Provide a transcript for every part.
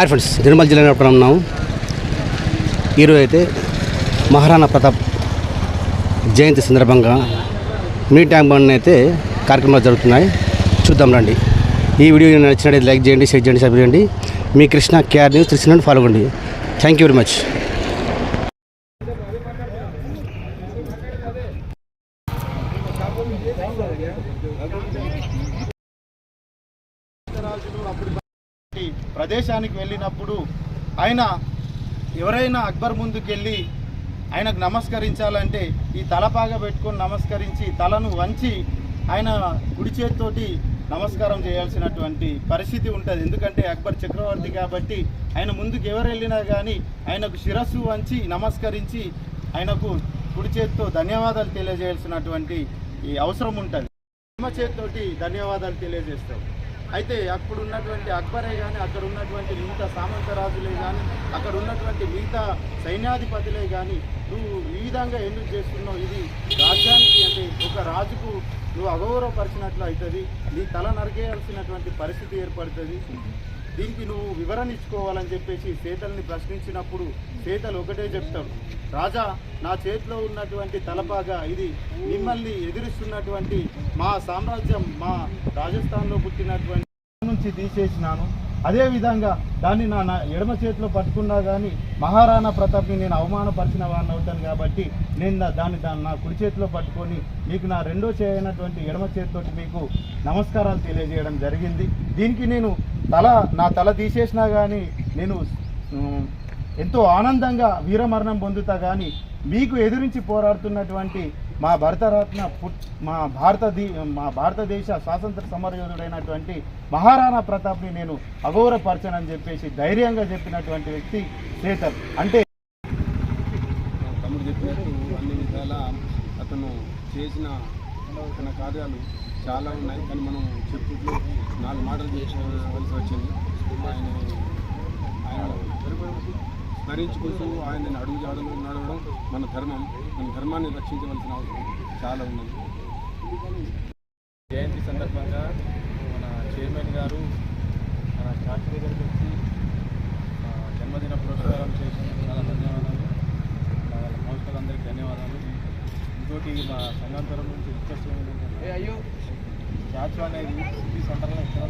Hi friends, Nirmal జిల్లా ఉన్నాము. ఈరోజు అయితే మహారాణా ప్రతాప్ జయంతి సందర్భంగా మీ ట్యాంక్ బండ్ అయితే కార్యక్రమాలు జరుగుతున్నాయి. చూద్దాం రండి. ఈ వీడియో నచ్చినట్లయితే లైక్ చేయండి, షేర్ చేయండి, సబ్స్క్రైబ్ చేయండి. మీ కృష్ణ కేఆర్ న్యూస్ 3 ఫాలో కండి. Thank you very much. ప్రదేశానికి వెళ్ళినప్పుడు ఆయన ఎవరైనా అక్బర్ ముందుకెళ్ళి ఆయనకు నమస్కరించాలంటే ఈ తలపాగా పెట్టుకొని నమస్కరించి తలను వంచి ఆయన కుడి చేతితోటి నమస్కారం చేయాల్సినటువంటి పరిస్థితి ఉంటుంది. ఎందుకంటే అక్బర్ చక్రవర్తి కాబట్టి ఆయన ముందుకు ఎవరు వెళ్ళినా కానీ ఆయనకు శిరస్సు వంచి నమస్కరించి ఆయనకు కుడి చేతితో ధన్యవాదాలు తెలియజేయాల్సినటువంటి ఈ అవసరం ఉంటుంది. ఎడమ చేతితోటి ధన్యవాదాలు తెలియజేస్తాం. అయితే అప్పుడు ఉన్నటువంటి అక్బరే కానీ, అక్కడ ఉన్నటువంటి మిగతా సామంతరాజులే కానీ, అక్కడ ఉన్నటువంటి మిగతా సైన్యాధిపతులే కానీ, నువ్వు ఈ విధంగా ఎందుకు చేస్తున్నావు, ఇది రాజ్యానికి అంటే ఒక రాజుకు నువ్వు అగౌరవపరిచినట్లు అవుతుంది, నీ తల నరికేయాల్సినటువంటి పరిస్థితి ఏర్పడుతుంది, దీనికి నువ్వు వివరణ ఇచ్చుకోవాలని చెప్పేసి సీతల్ని ప్రశ్నించినప్పుడు సీతలు ఒకటే చెప్తాడు, రాజా నా చేతిలో ఉన్నటువంటి తలపాగా ఇది మిమ్మల్ని ఎదిరిస్తున్నటువంటి మా సామ్రాజ్యం, మా రాజస్థాన్లో పుట్టినటువంటి నుంచి తీసేసినాను. అదేవిధంగా దాన్ని నా ఎడమ చేతిలో పట్టుకున్నా కానీ మహారాణా ప్రతాప్ని నేను అవమానపరిచిన వాడిని అవుతాను కాబట్టి నేను దాన్ని నా కుడి చేతిలో పట్టుకొని మీకు నా రెండో చేయనటువంటి ఎడమ చేతితోటి మీకు నమస్కారాలు తెలియజేయడం జరిగింది. దీనికి నేను నా తల తీసేసినా కానీ నేను ఎంతో ఆనందంగా వీరమరణం పొందుతా. కానీ మీకు ఎదురించి పోరాడుతున్నటువంటి మా భరతరత్న మా భారతదేశ స్వాతంత్ర సమరయోధుడైనటువంటి మహారాణా ప్రతాప్ని నేను అగౌరవపరచనని చెప్పేసి ధైర్యంగా చెప్పినటువంటి వ్యక్తి సీతల్. అంటే తమ్ముడు చెప్పినట్టు అన్ని విధాల అతను చేసిన తన కార్యాలు చాలా ఉన్నాయి. కానీ మనం చెప్పుట్లు 4 మాటలు చేసుకోవాల్సి వచ్చింది. ఆయన స్మరించుకుంటూ ఆయన అడుగు జాడలు నడవడం మన ధర్మాన్ని రక్షించవలసిన అవసరం చాలా ఉన్నది. జయంతి సందర్భంగా మన చైర్మన్ గారు మన శాస్త్రి గారికి వచ్చి జన్మదిన పురస్కారం చేసినందుకు చాలా ధన్యవాదాలు. వాళ్ళ మౌలికలందరికీ ధన్యవాదాలు. ఇంకోటి మా సంఘాంతరం నుంచి రిక్వెస్ట్ ఏంటంటే స్టాచ్యూ అనేది సిటీ సెంటర్లో ఎక్కడ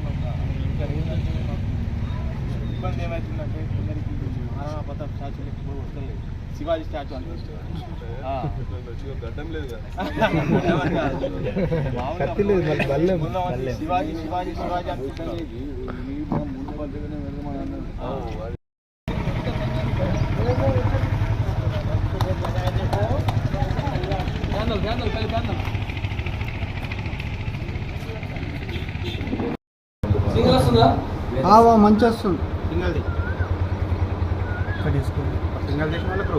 ఇంకా ఏంటంటే మాకు ఇబ్బంది ఏమవుతుందంటే కొందరికి మహారాణా ప్రతాప్ స్టాచ్యూ ఇప్పుడు వస్తలేదు, శివాజీ స్టాచ్యూ అనిపిస్తుంది. శివాజీ శివాజీ శివాజీ అనిపిస్తుంది. మంచి వస్తుంది సింగల్ సింగల్ చేసిన వాళ్ళకు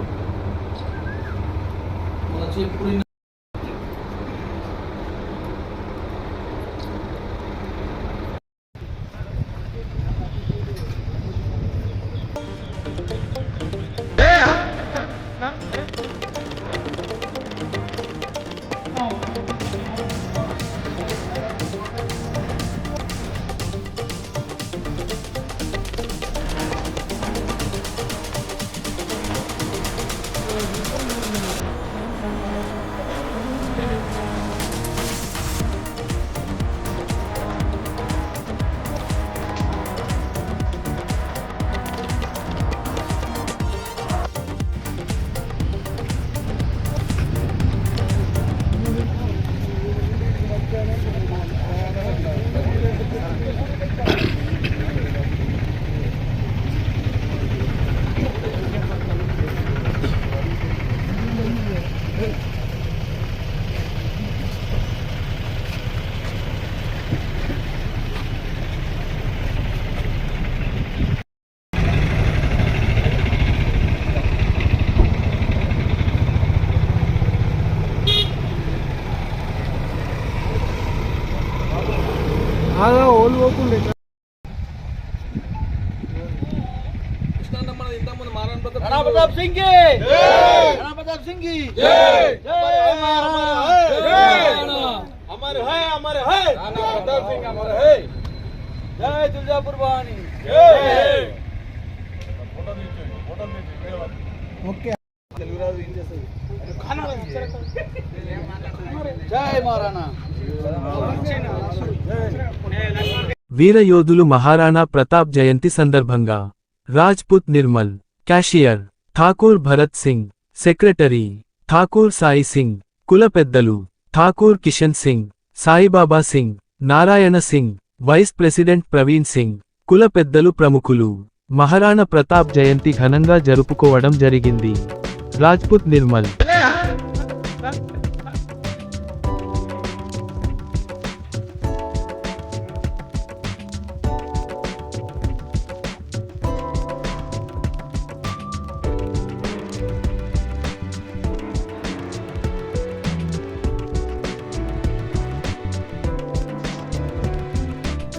राणा प्रताप सिंह की जय, राणा प्रताप सिंह की जय, जय हमारे है राणा प्रताप सिंह हमारे है, जय तुलजापुर भवानी जय। ఓకే వీరయోధులు మహారాణా ప్రతాప్ జయంతి సందర్భంగా రాజ్పుత్ నిర్మల్ క్యాషియర్ ఠాకూర్ భరత్ సింగ్ సెక్రటరీ ఠాకూర్ సాయి సింగ్ కుల పెద్దలు ఠాకూర్ కిషన్ సింగ్ సాయిబాబా సింగ్ నారాయణ సింగ్ వైస్ ప్రెసిడెంట్ ప్రవీణ్ సింగ్ కుల పెద్దలు ప్రముఖులు మహారాణా ప్రతాప్ జయంతి ఘనంగా జరుపుకోవడం జరిగింది. రాజ్పుత్ నిర్మల్